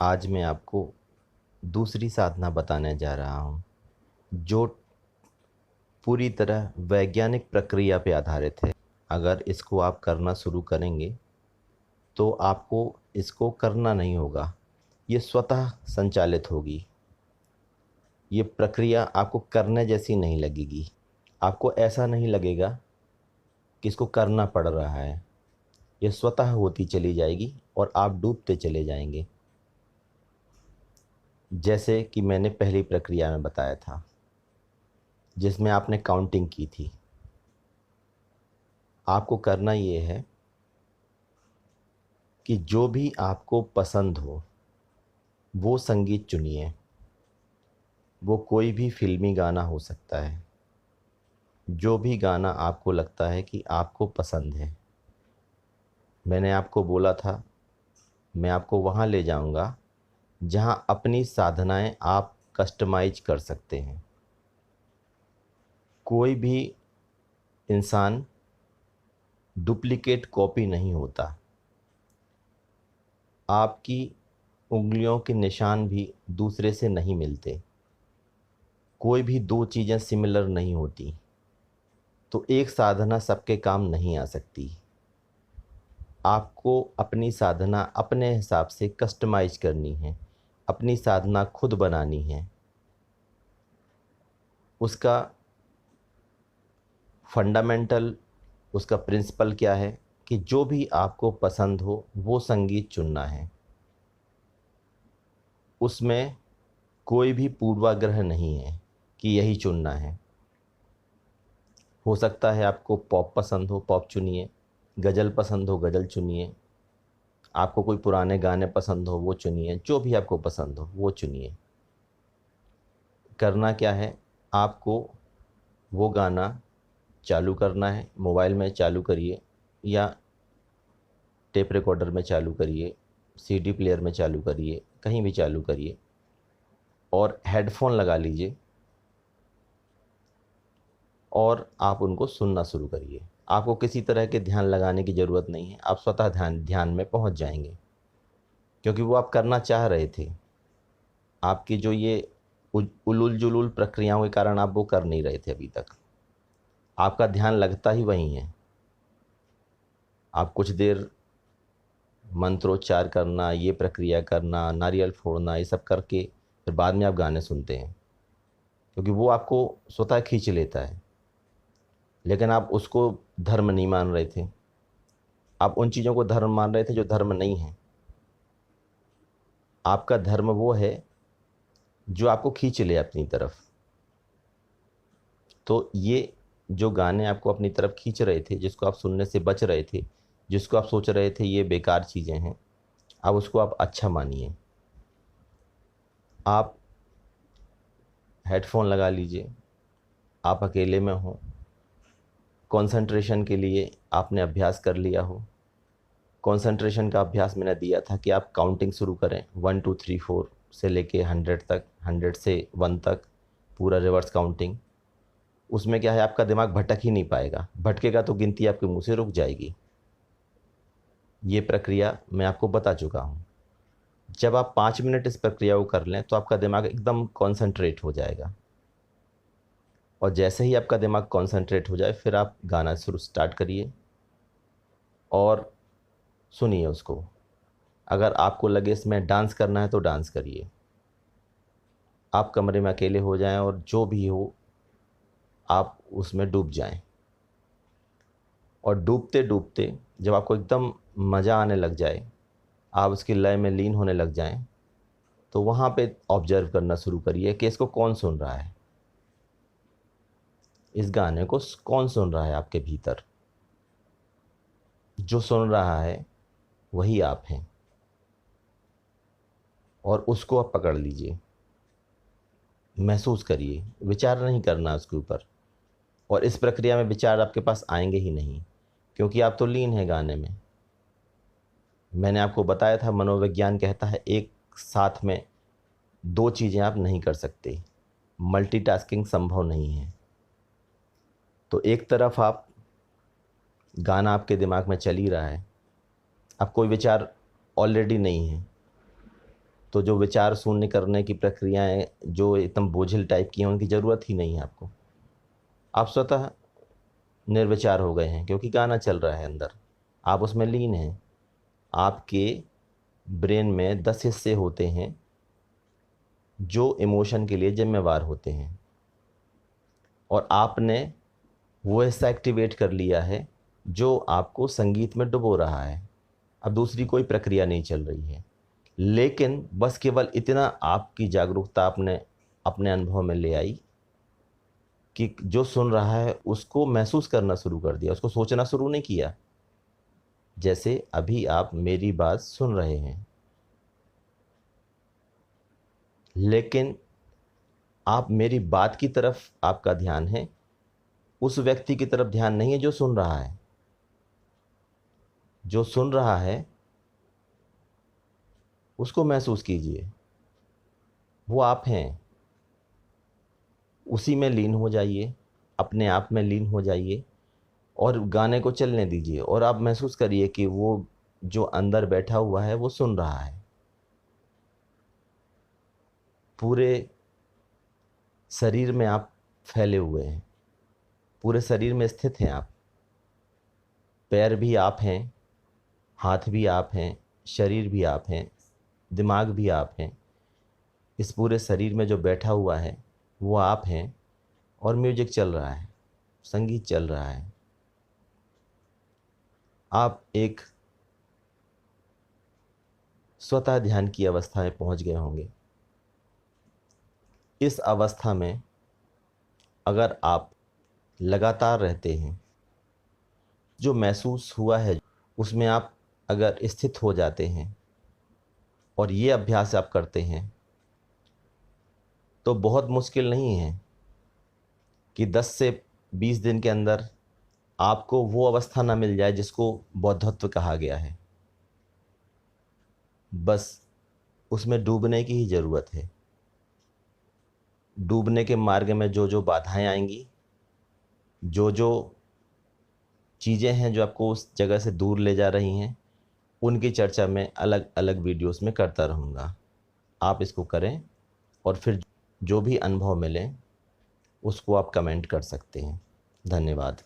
आज मैं आपको दूसरी साधना बताने जा रहा हूँ जो पूरी तरह वैज्ञानिक प्रक्रिया पे आधारित है। अगर इसको आप करना शुरू करेंगे तो आपको इसको करना नहीं होगा, ये स्वतः संचालित होगी। ये प्रक्रिया आपको करने जैसी नहीं लगेगी। आपको ऐसा नहीं लगेगा कि इसको करना पड़ रहा है। ये स्वतः होती चली जाएगी और आप डूबते चले जाएंगे, जैसे कि मैंने पहली प्रक्रिया में बताया था जिसमें आपने काउंटिंग की थी। आपको करना ये है कि जो भी आपको पसंद हो वो संगीत चुनिए। वो कोई भी फिल्मी गाना हो सकता है। जो भी गाना आपको लगता है कि आपको पसंद है। मैंने आपको बोला था मैं आपको वहाँ ले जाऊँगा जहाँ अपनी साधनाएं आप कस्टमाइज कर सकते हैं। कोई भी इंसान डुप्लीकेट कॉपी नहीं होता। आपकी उंगलियों के निशान भी दूसरे से नहीं मिलते। कोई भी दो चीज़ें सिमिलर नहीं होती। तो एक साधना सबके काम नहीं आ सकती। आपको अपनी साधना अपने हिसाब से कस्टमाइज करनी है। अपनी साधना खुद बनानी है। उसका फंडामेंटल, उसका प्रिंसिपल क्या है कि जो भी आपको पसंद हो वो संगीत चुनना है। उसमें कोई भी पूर्वाग्रह नहीं है कि यही चुनना है। हो सकता है आपको पॉप पसंद हो, पॉप चुनिए। गज़ल पसंद हो, गज़ल चुनिए। आपको कोई पुराने गाने पसंद हो वो चुनिए। जो भी आपको पसंद हो वो चुनिए। करना क्या है, आपको वो गाना चालू करना है। मोबाइल में चालू करिए या टेप रिकॉर्डर में चालू करिए, सीडी प्लेयर में चालू करिए, कहीं भी चालू करिए और हेडफोन लगा लीजिए और आप उनको सुनना शुरू करिए। आपको किसी तरह के ध्यान लगाने की ज़रूरत नहीं है। आप स्वतः ध्यान ध्यान में पहुंच जाएंगे, क्योंकि वो आप करना चाह रहे थे। आपकी जो ये उलूल जुलूल प्रक्रियाओं के कारण आप वो कर नहीं रहे थे अभी तक। आपका ध्यान लगता ही वहीं है। आप कुछ देर मंत्रोच्चार करना, ये प्रक्रिया करना, नारियल फोड़ना, ये सब करके फिर बाद में आप गाने सुनते हैं, क्योंकि वो आपको स्वतः खींच लेता है। लेकिन आप उसको धर्म नहीं मान रहे थे। आप उन चीज़ों को धर्म मान रहे थे जो धर्म नहीं है। आपका धर्म वो है जो आपको खींच ले अपनी तरफ। तो ये जो गाने आपको अपनी तरफ खींच रहे थे, जिसको आप सुनने से बच रहे थे, जिसको आप सोच रहे थे ये बेकार चीज़ें हैं, अब उसको आप अच्छा मानिए। आप हेडफोन लगा लीजिए। आप अकेले में हो, कंसंट्रेशन के लिए आपने अभ्यास कर लिया हो। कंसंट्रेशन का अभ्यास मैंने दिया था कि आप काउंटिंग शुरू करें 1 2 3 4 से लेके 100 तक, 100 से 1 तक, पूरा रिवर्स काउंटिंग। उसमें क्या है, आपका दिमाग भटक ही नहीं पाएगा। भटकेगा तो गिनती आपके मुंह से रुक जाएगी। ये प्रक्रिया मैं आपको बता चुका हूँ। जब आप 5 मिनट इस प्रक्रिया को कर लें तो आपका दिमाग एकदम कॉन्सेंट्रेट हो जाएगा। और जैसे ही आपका दिमाग कॉन्सेंट्रेट हो जाए फिर आप गाना शुरू स्टार्ट करिए और सुनिए उसको। अगर आपको लगे इसमें डांस करना है तो डांस करिए। आप कमरे में अकेले हो जाएं और जो भी हो आप उसमें डूब जाएं। और डूबते डूबते जब आपको एकदम मज़ा आने लग जाए, आप उसकी लय में लीन होने लग जाएं, तो वहाँ पे ऑब्जर्व करना शुरू करिए कि इसको कौन सुन रहा है। इस गाने को कौन सुन रहा है आपके भीतर। जो सुन रहा है वही आप हैं। और उसको आप पकड़ लीजिए, महसूस करिए। विचार नहीं करना उसके ऊपर। और इस प्रक्रिया में विचार आपके पास आएंगे ही नहीं, क्योंकि आप तो लीन हैं गाने में। मैंने आपको बताया था मनोविज्ञान कहता है एक साथ में दो चीज़ें आप नहीं कर सकते। मल्टीटास्किंग संभव नहीं है। तो एक तरफ आप गाना आपके दिमाग में चल ही रहा है, अब कोई विचार ऑलरेडी नहीं है, तो जो विचार शून्य करने की प्रक्रियाएं जो एकदम बोझिल टाइप की हैं उनकी ज़रूरत ही नहीं है आपको। आप स्वतः निर्विचार हो गए हैं क्योंकि गाना चल रहा है अंदर, आप उसमें लीन हैं। आपके ब्रेन में 10 हिस्से होते हैं जो इमोशन के लिए जिम्मेवार होते हैं, और आपने वो हिस्सा एक्टिवेट कर लिया है जो आपको संगीत में डुबो रहा है। अब दूसरी कोई प्रक्रिया नहीं चल रही है, लेकिन बस केवल इतना आपकी जागरूकता आपने अपने अनुभव में ले आई कि जो सुन रहा है उसको महसूस करना शुरू कर दिया, उसको सोचना शुरू नहीं किया। जैसे अभी आप मेरी बात सुन रहे हैं, लेकिन आप मेरी बात की तरफ आपका ध्यान है, उस व्यक्ति की तरफ ध्यान नहीं है जो सुन रहा है। जो सुन रहा है उसको महसूस कीजिए, वो आप हैं। उसी में लीन हो जाइए, अपने आप में लीन हो जाइए और गाने को चलने दीजिए, और आप महसूस करिए कि वो जो अंदर बैठा हुआ है वो सुन रहा है। पूरे शरीर में आप फैले हुए हैं, पूरे शरीर में स्थित हैं आप। पैर भी आप हैं, हाथ भी आप हैं, शरीर भी आप हैं, दिमाग भी आप हैं। इस पूरे शरीर में जो बैठा हुआ है वो आप हैं, और म्यूजिक चल रहा है, संगीत चल रहा है। आप एक स्वतः ध्यान की अवस्था में पहुंच गए होंगे। इस अवस्था में अगर आप लगातार रहते हैं, जो महसूस हुआ है उसमें आप अगर स्थित हो जाते हैं और ये अभ्यास आप करते हैं, तो बहुत मुश्किल नहीं है कि 10 से 20 दिन के अंदर आपको वो अवस्था ना मिल जाए जिसको बौद्धत्व कहा गया है। बस उसमें डूबने की ही ज़रूरत है। डूबने के मार्ग में जो जो बाधाएं आएंगी, जो जो चीज़ें हैं जो आपको उस जगह से दूर ले जा रही हैं, उनकी चर्चा मैं अलग अलग वीडियोस में करता रहूँगा। आप इसको करें और फिर जो भी अनुभव मिले उसको आप कमेंट कर सकते हैं। धन्यवाद।